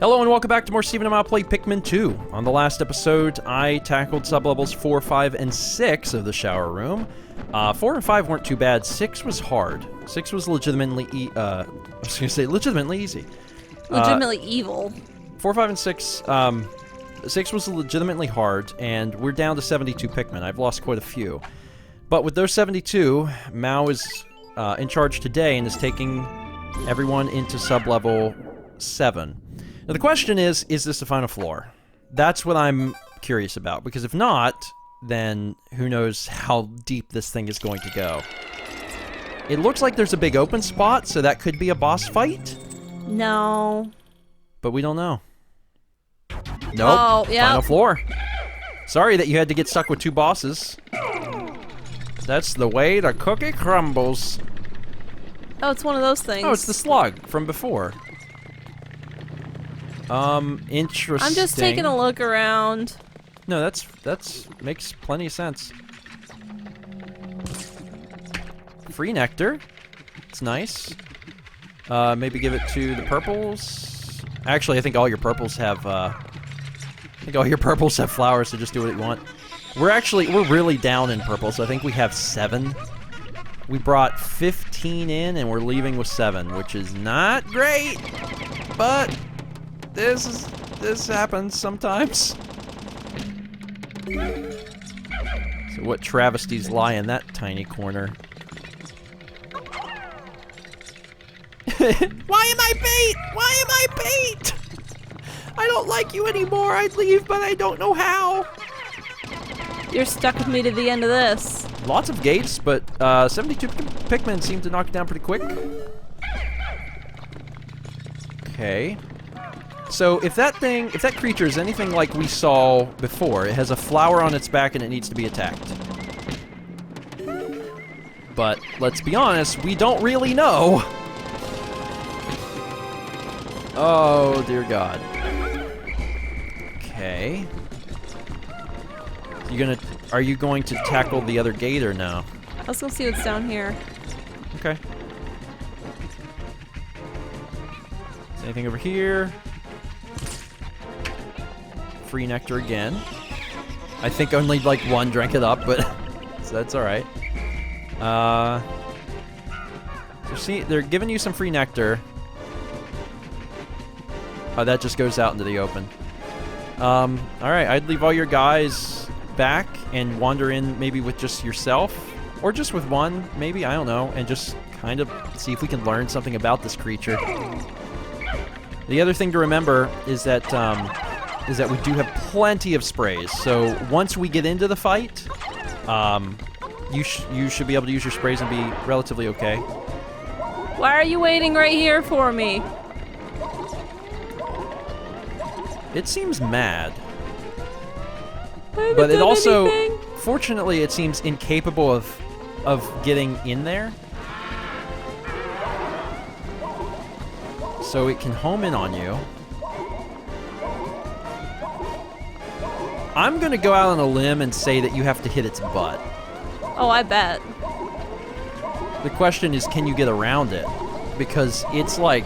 Hello and welcome back to more Stephen and I'll play Pikmin 2. On the last episode, I tackled sublevels 4, 5, and 6 of the shower room. 4 and 5 weren't too bad. 6 was hard. 6 was legitimately legitimately easy. Legitimately evil. 4, 5, and 6, 6 was legitimately hard, and we're down to 72 Pikmin. I've lost quite a few. But with those 72, Mao is in charge today and is taking everyone into sublevel 7. Now the question is this the final floor? That's what I'm curious about, because if not, then who knows how deep this thing is going to go. It looks like there's a big open spot, so that could be a boss fight? No. But we don't know. Nope. Oh, yeah. Final floor. Sorry that you had to get stuck with 2 bosses. That's the way the cookie crumbles. Oh, it's one of those things. Oh, it's the slug from before. Interesting. I'm just taking a look around. No, that's makes plenty of sense. Free nectar. It's nice. Maybe give it to the purples. Actually, I think all your purples have flowers, so just do what you want. We're really down in purples. I think we have 7. We brought 15 in and we're leaving with 7, which is not great. But this happens sometimes. So what travesties lie in that tiny corner? Why am I bait? Why am I bait? I don't like you anymore. I'd leave, but I don't know how. You're stuck with me to the end of this. Lots of gates, but 72 Pikmin seem to knock it down pretty quick. Okay. So if that creature is anything like we saw before, it has a flower on its back and it needs to be attacked. But let's be honest, we don't really know. Oh, dear God. Okay. Are you going to tackle the other gate or no? Let's go see what's down here. Okay. Is anything over here? Free nectar again. I think only like 1 drank it up, but so that's all right. So see, they're giving you some free nectar. Oh, that just goes out into the open. All right, I'd leave all your guys back and wander in maybe with just yourself, or just with 1, maybe, I don't know, and just kind of see if we can learn something about this creature. The other thing to remember is that we do have plenty of sprays, so once we get into the fight, you should be able to use your sprays and be relatively okay. Why are you waiting right here for me? It seems mad. But it also, fortunately, it seems incapable of getting in there. So it can home in on you. I'm gonna go out on a limb and say that you have to hit its butt. Oh, I bet. The question is, can you get around it? Because it's like...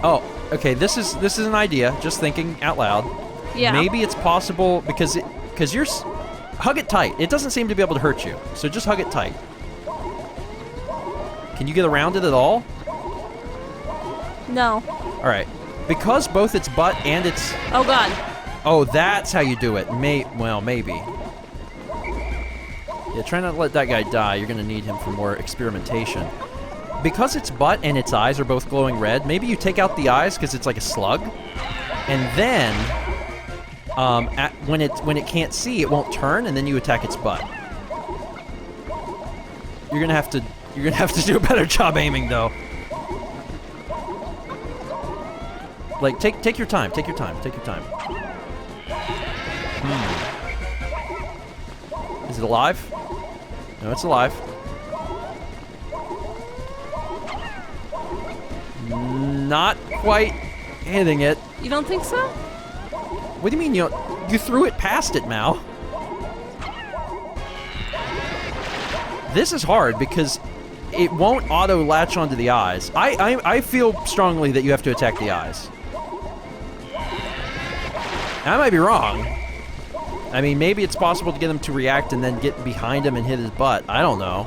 Oh, okay, this is an idea, just thinking out loud. Yeah. Maybe it's possible because you're... Hug it tight. It doesn't seem to be able to hurt you, so just hug it tight. Can you get around it at all? No. All right. Because both its butt and its... Oh, God. Oh, that's how you do it. Well, maybe. Yeah, try not to let that guy die. You're going to need him for more experimentation. Because its butt and its eyes are both glowing red, maybe you take out the eyes because it's like a slug, and then when it can't see, it won't turn, and then you attack its butt. You're gonna have to do a better job aiming, though. Like take your time. Take your time. Is it alive? No, it's alive. Not quite hitting it. You don't think so? What do you mean you threw it past it, Mal? This is hard because it won't auto latch onto the eyes. I feel strongly that you have to attack the eyes. I might be wrong. I mean, maybe it's possible to get him to react and then get behind him and hit his butt. I don't know.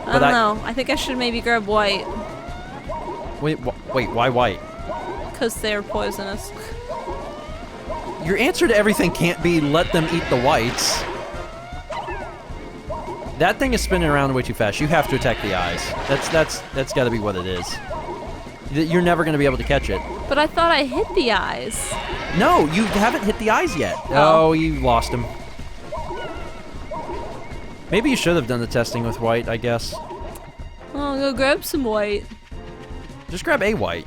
I don't know. I think I should maybe grab white. Wait, why white? Because they're poisonous. Your answer to everything can't be let them eat the whites. That thing is spinning around way too fast. You have to attack the eyes. That's got to be what it is. You're never going to be able to catch it. But I thought I hit the eyes. No, you haven't hit the eyes yet. Oh, you lost him. Maybe you should have done the testing with white, I guess. Oh, I'll go grab some white. Just grab a white.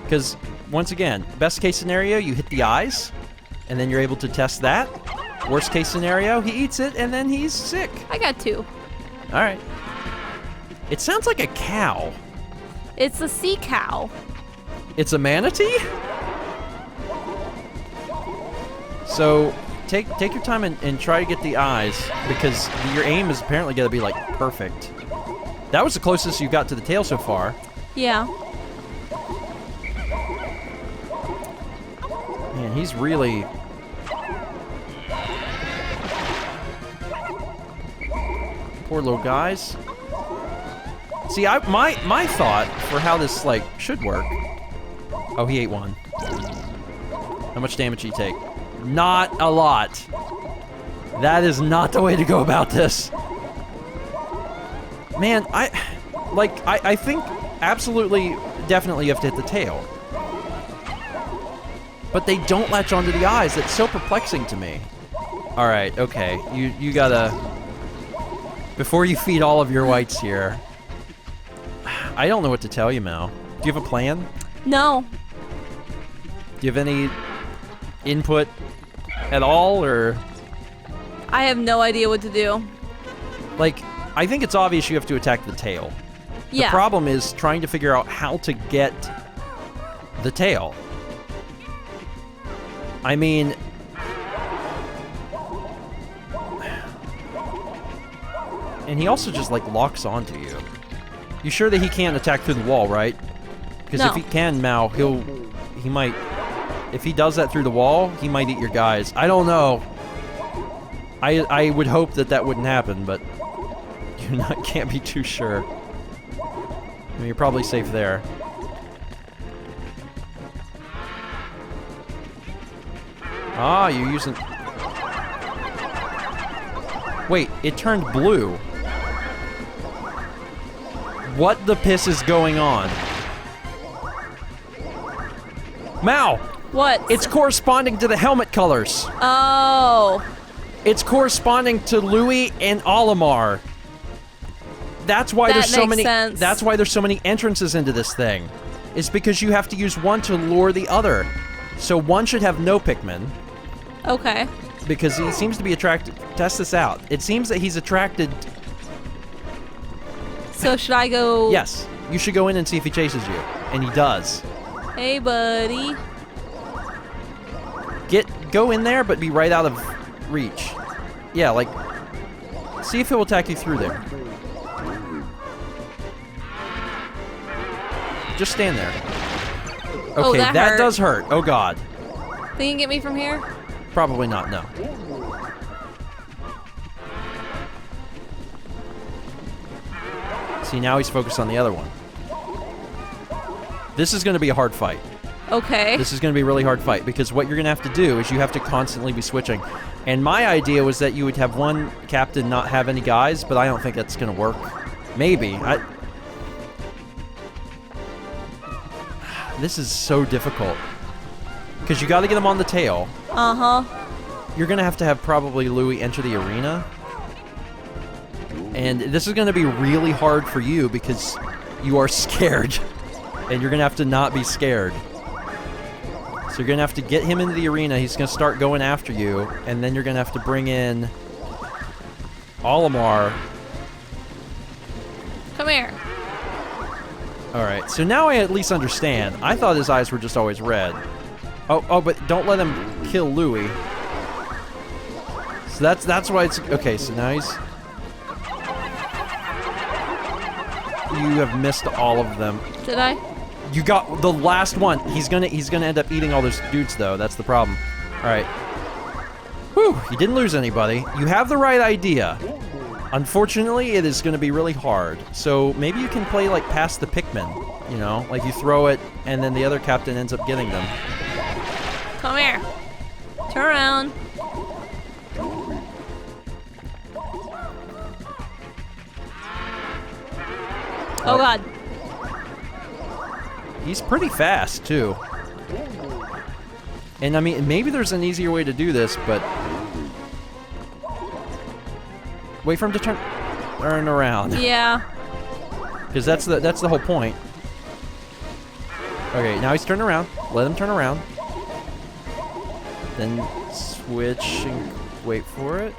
Because, once again, best case scenario, you hit the eyes, and then you're able to test that. Worst case scenario, he eats it, and then he's sick. I got 2. Alright. It sounds like a cow. It's a sea cow. It's a manatee? So, take your time and try to get the eyes, because your aim is apparently going to be, like, perfect. That was the closest you got to the tail so far. Yeah. Man, he's really... Poor little guys. See, my thought for how this, like, should work... Oh, he ate one. How much damage did he take? Not a lot. That is not the way to go about this. Man, I think absolutely, definitely you have to hit the tail. But they don't latch onto the eyes. That's so perplexing to me. Alright, okay. You gotta... Before you feed all of your whites here... I don't know what to tell you, Mal. Do you have a plan? No. Do you have any input at all, or... I have no idea what to do. Like, I think it's obvious you have to attack the tail. Yeah. The problem is trying to figure out how to get the tail. I mean... And he also just, like, locks onto you. You sure that he can't attack through the wall, right? Because No. if he can, Mal, he might... If he does that through the wall, he might eat your guys. I don't know. I would hope that wouldn't happen, but you can't be too sure. I mean, you're probably safe there. Ah, you're using... Wait, it turned blue. What the piss is going on? Mal! What? It's corresponding to the helmet colors. Oh. It's corresponding to Louis and Olimar. That's why That there's so makes many. sense. That's why there's so many entrances into this thing. It's because you have to use one to lure the other. So one should have no Pikmin. Okay. Because he seems to be attracted. Test this out. It seems that he's attracted. So should I go? Yes. You should go in and see if he chases you. And he does. Hey, buddy. Go in there, but be right out of reach. Yeah, like... See if he'll attack you through there. Just stand there. Okay, Oh, that hurt. does hurt. Oh, God. Think you can get me from here? Probably not, no. See, now he's focused on the other one. This is going to be a hard fight. Okay. This is going to be a really hard fight, because what you're going to have to do is you have to constantly be switching. And my idea was that you would have one captain not have any guys, but I don't think that's going to work. Maybe. This is so difficult. Because you got to get him on the tail. Uh-huh. You're going to have probably Louis enter the arena. And this is going to be really hard for you because you are scared. And you're going to have to not be scared. So you're going to have to get him into the arena. He's going to start going after you. And then you're going to have to bring in Olimar. Come here. Alright, so now I at least understand. I thought his eyes were just always red. Oh, but don't let him kill Louis. So that's why it's... Okay, so now he's... You have missed all of them. Did I? You got the last one. He's gonna end up eating all those dudes, though. That's the problem. All right. Whew, you didn't lose anybody. You have the right idea. Unfortunately, it is gonna be really hard. So maybe you can play, like, past the Pikmin. You know? Like, you throw it, and then the other captain ends up getting them. Come here. Turn around. Oh, God. He's pretty fast, too. And, I mean, maybe there's an easier way to do this, but... Wait for him to turn around. Yeah. Because that's the whole point. Okay, now he's turning around. Let him turn around. Then switch and wait for it.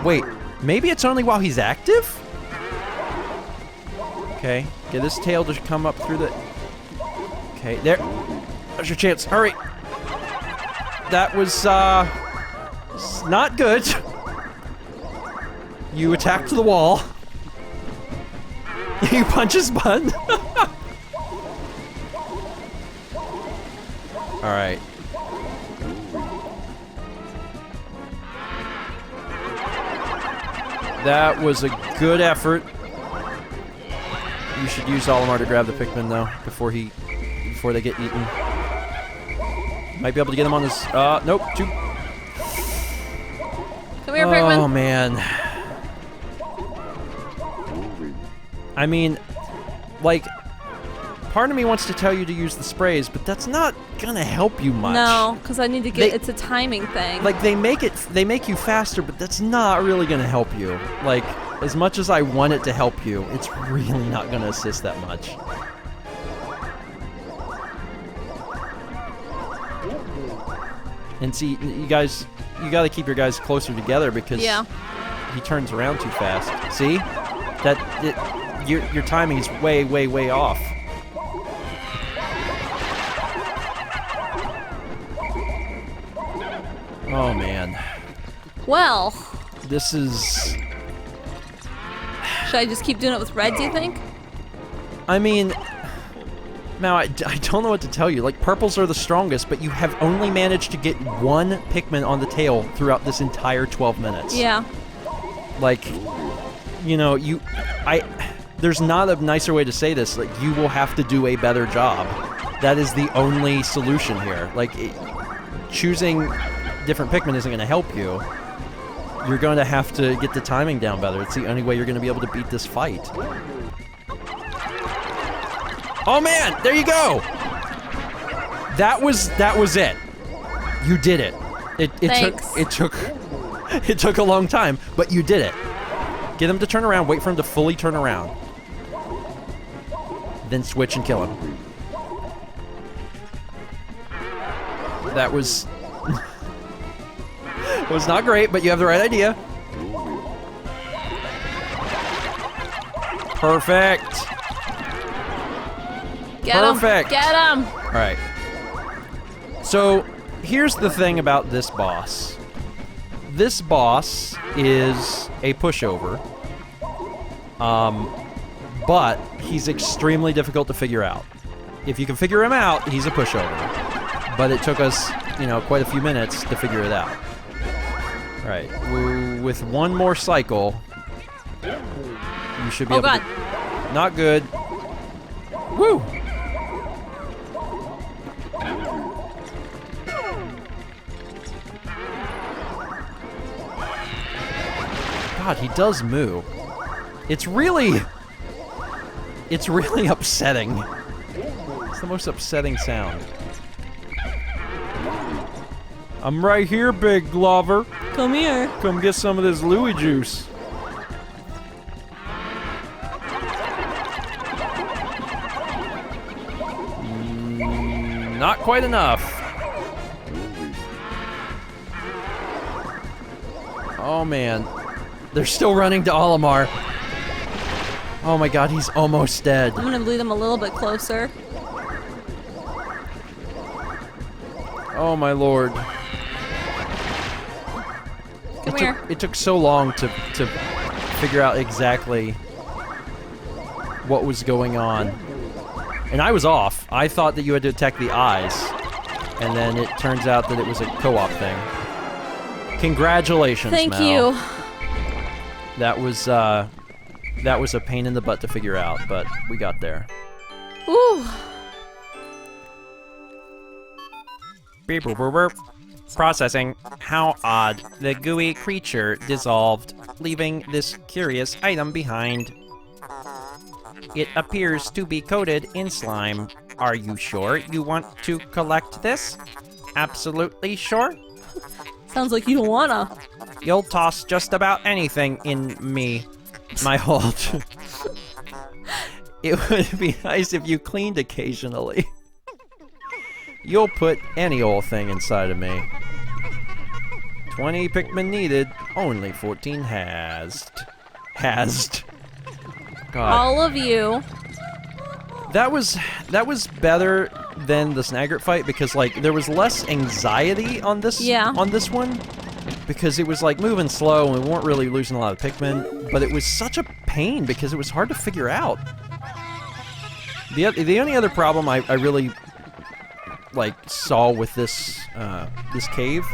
Wait, maybe it's only while he's active? Okay, get his tail to come up through the... Okay, there. There's your chance. Hurry. That was, not good. You attacked the wall. You punch his butt. Alright. That was a good effort. You should use Olimar to grab the Pikmin, though, before they get eaten. Might be able to get him on his... nope. Come here, Pikmin. Oh, man. I mean, like, part of me wants to tell you to use the sprays, but that's not gonna help you much. No, because I need to get... it's a timing thing. Like, they make you faster, but that's not really gonna help you. Like, as much as I want it to help you, it's really not gonna assist that much. And see, you guys, you gotta keep your guys closer together because he turns around too fast. See? Your timing is way, way, way off. Oh, man. Well. This is... Should I just keep doing it with red, do you think? I mean... Now, I don't know what to tell you. Like, purples are the strongest, but you have only managed to get one Pikmin on the tail throughout this entire 12 minutes. Yeah. Like, you know, there's not a nicer way to say this. Like, you will have to do a better job. That is the only solution here. Like, choosing different Pikmin isn't going to help you. You're going to have to get the timing down better. It's the only way you're going to be able to beat this fight. Oh man, there you go. That was it. You did it. It took a long time, but you did it. Get him to turn around, wait for him to fully turn around. Then switch and kill him. That was was not great, but you have the right idea. Perfect. Perfect. Get him! Alright. So, here's the thing about this boss. This boss is a pushover. But he's extremely difficult to figure out. If you can figure him out, he's a pushover. But it took us, you know, quite a few minutes to figure it out. Alright. With one more cycle, you should be able to... Not good. Woo! God, he does moo. It's really upsetting. It's the most upsetting sound. I'm right here, big Glover. Come here. Come get some of this Louis juice. Not quite enough. Oh man. They're still running to Olimar. Oh my god, he's almost dead. I'm gonna lead him a little bit closer. Oh my lord. Come here. It took so long to figure out exactly what was going on. And I was off. I thought that you had to attack the eyes. And then it turns out that it was a co-op thing. Congratulations, Thank Mal. you. That was a pain in the butt to figure out, but we got there. Ooh. Beep, boop, boop, boop. Processing. How odd. The gooey creature dissolved, leaving this curious item behind. It appears to be coated in slime. Are you sure you want to collect this? Absolutely sure? Sounds like you don't wanna. You'll toss just about anything in my hold. It would be nice if you cleaned occasionally. You'll put any old thing inside of me. 20 Pikmin needed, only 14 hased. God. All of you. That was better than the Snaggart fight because like there was less anxiety on this one because it was like moving slow and we weren't really losing a lot of Pikmin, but it was such a pain because it was hard to figure out. The only other problem I really like saw with this this cave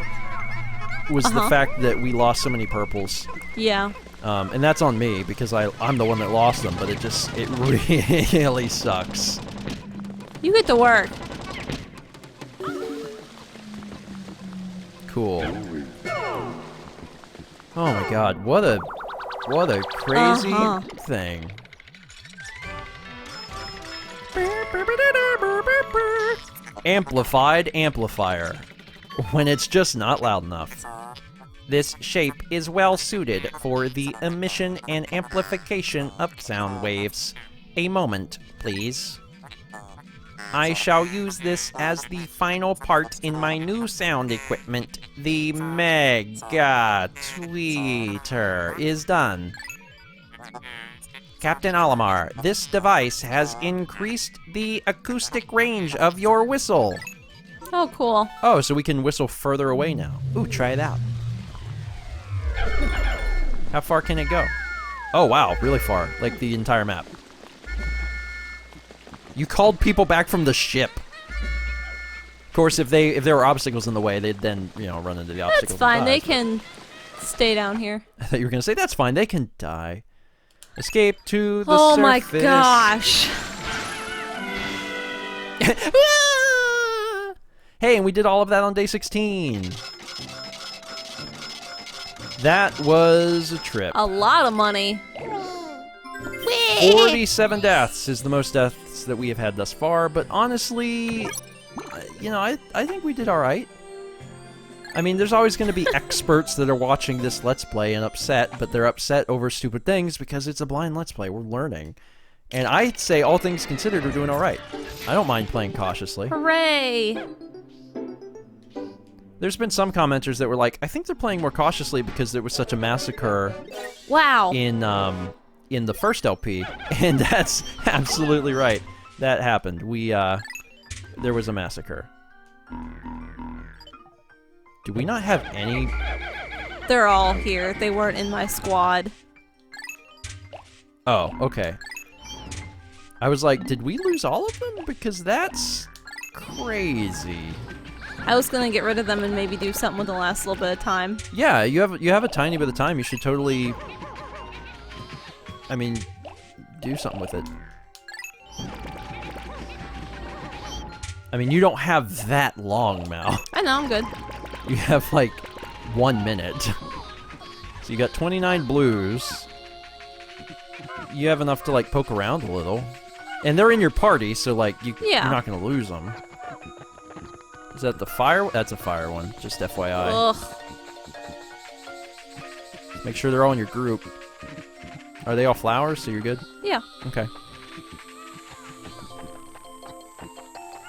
was the fact that we lost so many purples. Yeah. And that's on me because I'm the one that lost them, but it really sucks. You get to work. Cool. Oh my god, what a crazy thing. Amplified amplifier. When it's just not loud enough. This shape is well suited for the emission and amplification of sound waves. A moment, please. I shall use this as the final part in my new sound equipment. The Mega Tweeter is done. Captain Olimar, this device has increased the acoustic range of your whistle. Oh, cool. Oh, so we can whistle further away now. Ooh, try it out. How far can it go? Oh, wow, really far. Like the entire map. You called people back from the ship. Of course, if there were obstacles in the way, they'd then, run into the obstacles. That's fine. They can stay down here. I thought you were going to say, that's fine. They can die. Escape to the oh surface. My gosh. Hey, and we did all of that on day 16. That was a trip. A lot of money. 47 deaths is the most deaths that we have had thus far, but honestly, I think we did all right. I mean, there's always going to be experts that are watching this Let's Play and upset, but they're upset over stupid things because it's a blind Let's Play. We're learning. And I'd say, all things considered, we're doing all right. I don't mind playing cautiously. Hooray! There's been some commenters that were like, I think they're playing more cautiously because there was such a massacre. Wow. In the first LP, and that's absolutely right. That happened. There was a massacre. Do we not have any? They're all here. They weren't in my squad. Oh, okay. I was like, did we lose all of them? Because that's crazy. I was gonna get rid of them and maybe do something with the last little bit of time. Yeah, you have a tiny bit of time. You should totally, do something with it. I mean, you don't have that long, Mal. I know, I'm good. You have like 1 minute. So you got 29 blues. You have enough to like poke around a little. And they're in your party, so like you're not gonna lose them. Is that the fire? That's a fire one, just FYI. Ugh. Make sure they're all in your group. Are they all flowers, so you're good? Yeah. Okay.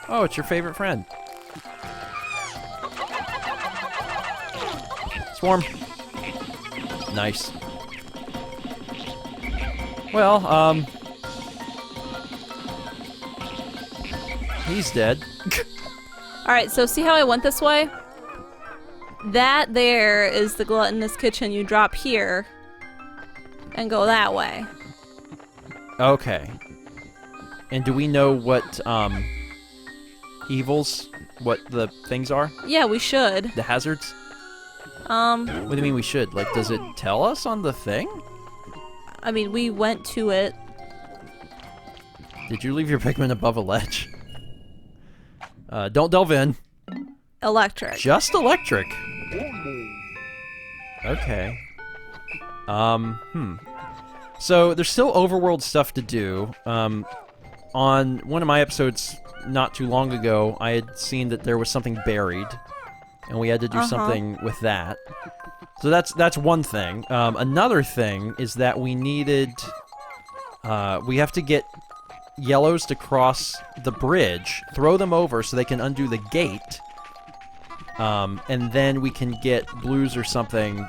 Oh, it's your favorite friend. Swarm. Nice. Well, he's dead. Alright, so see how I went this way? That there is the gluttonous kitchen. You drop here and go that way. Okay. And do we know what evils, what the things are? Yeah, we should. The hazards? Um, What do you mean we should? Like, does it tell us on the thing? I mean, we went to it. Did you leave your Pikmin above a ledge? Don't delve in. Electric. Just electric. Okay. So there's still overworld stuff to do. On one of my episodes not too long ago, I had seen that there was something buried, and we had to do something with that. So that's one thing. Another thing is that we needed... we have to get yellows to cross the bridge, throw them over so they can undo the gate, and then we can get blues or something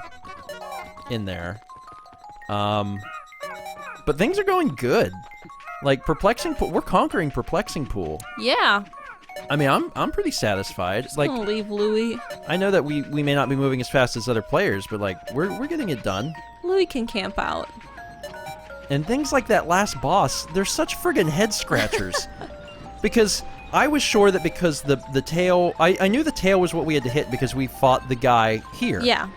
in there. But things are going good. Like, Perplexing Pool, we're conquering Perplexing Pool. Yeah. I mean, I'm pretty satisfied. Just like, gonna leave Louie. I know that we may not be moving as fast as other players, but like, we're getting it done. Louie can camp out. And things like that last boss, they're such friggin' head scratchers. Because I was sure that because the tail, I knew the tail was what we had to hit because we fought the guy here. Yeah.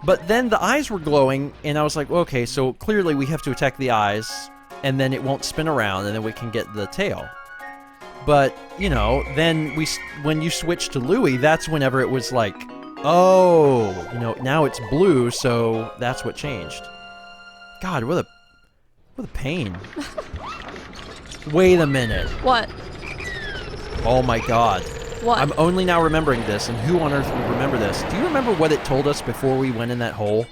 But then the eyes were glowing, and I was like, okay, so clearly we have to attack the eyes, and then it won't spin around, and then we can get the tail. But, you know, then when you switch to Louie, that's whenever it was like, oh, you know, now it's blue, so that's what changed. God, what a pain. Wait a minute. What? Oh my god. What? I'm only now remembering this, and who on earth would remember this? Do you remember what it told us before we went in that hole?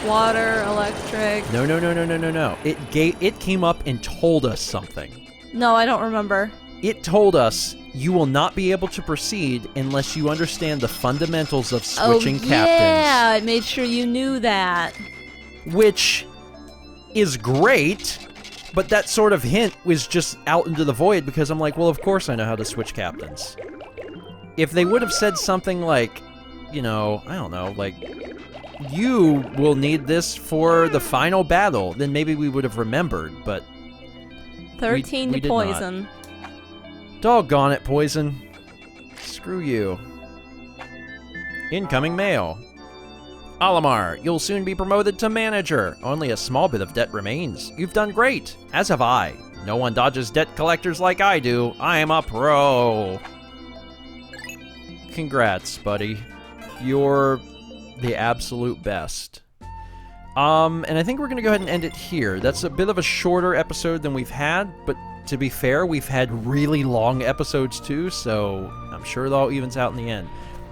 Water, electric. No. It came up and told us something. No, I don't remember. It told us you will not be able to proceed unless you understand the fundamentals of switching captains. Yeah, it made sure you knew that. Which is great, but that sort of hint was just out into the void because I'm like, well, of course I know how to switch captains. If they would have said something like, you know, I don't know, like, you will need this for the final battle, then maybe we would have remembered, but 13 we to did poison. not. Doggone it, Poison. Screw you. Incoming mail. Olimar, you'll soon be promoted to manager. Only a small bit of debt remains. You've done great, as have I. No one dodges debt collectors like I do. I'm a pro. Congrats, buddy. You're the absolute best. And I think we're going to go ahead and end it here. That's a bit of a shorter episode than we've had, but to be fair, we've had really long episodes too, so I'm sure it all evens out in the end.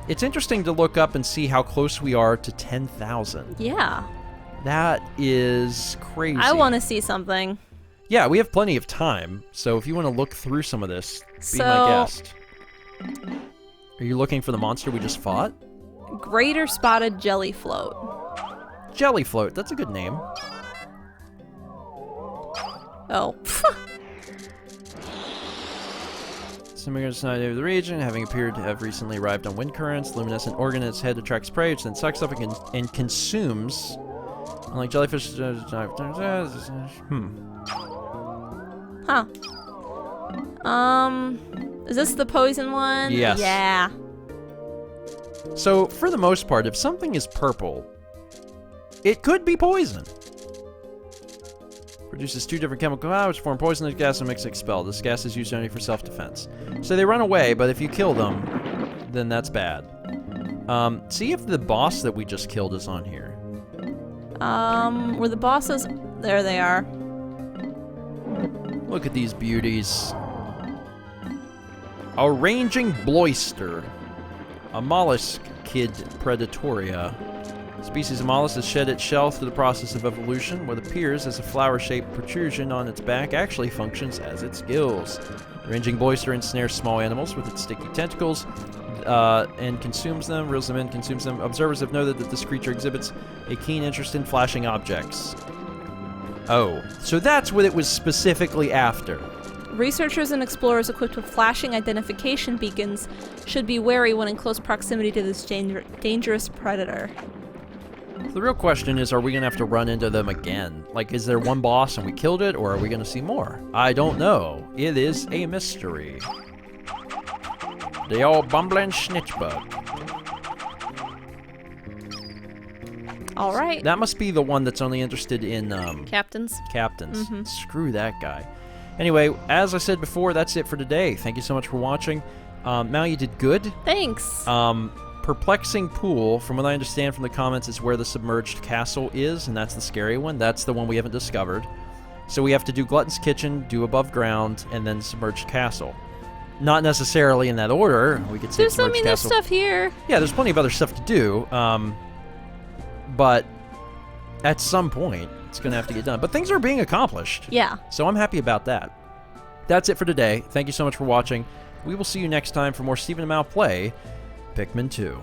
It's interesting to look up and see how close we are to 10,000. Yeah. That is crazy. I want to see something. Yeah, we have plenty of time, so if you want to look through some of this, be my So- guest. Are you looking for the monster we just fought? Greater spotted jelly float. Jelly Float, that's a good name. Oh. Some migrants not native to the region, having appeared to have recently arrived on wind currents. Luminescent organ in its head attracts prey, which then sucks up and consumes. Unlike jellyfish, Huh. Is this the poison one? Yes. Yeah. So, for the most part, if something is purple, it could be poison. Produces two different chemical which form poisonous gas and makes it expel. This gas is used only for self-defense. So they run away, but if you kill them, then that's bad. See if the boss that we just killed is on here. Were the bosses? There they are. Look at these beauties. A ranging bloister. A mollusk kid predatoria. Species of mollusk has shed its shell through the process of evolution. What appears as a flower-shaped protrusion on its back actually functions as its gills. The ranging bloister ensnares small animals with its sticky tentacles and consumes them, reels them in, consumes them. Observers have noted that this creature exhibits a keen interest in flashing objects. Oh, so that's what it was specifically after. Researchers and explorers equipped with flashing identification beacons should be wary when in close proximity to this dangerous predator. The real question is, are we going to have to run into them again? Like, is there one boss and we killed it, or are we going to see more? I don't know. It is a mystery. The old bumbling snitchbug. All right. That must be the one that's only interested in, Captains. captains. Screw that guy. Anyway, as I said before, that's it for today. Thank you so much for watching. Mal, you did good. Thanks. Perplexing Pool, from what I understand from the comments, is where the submerged castle is, and that's the scary one. That's the one we haven't discovered. So we have to do Glutton's Kitchen, do Above Ground, and then Submerged Castle. Not necessarily in that order. We could say There's Submerged there's Castle. stuff here. Yeah, there's plenty of other stuff to do. But at some point, it's going to have to get done. But things are being accomplished. Yeah. So I'm happy about that. That's it for today. Thank you so much for watching. We will see you next time for more Stephen and Mal play Pikmin 2.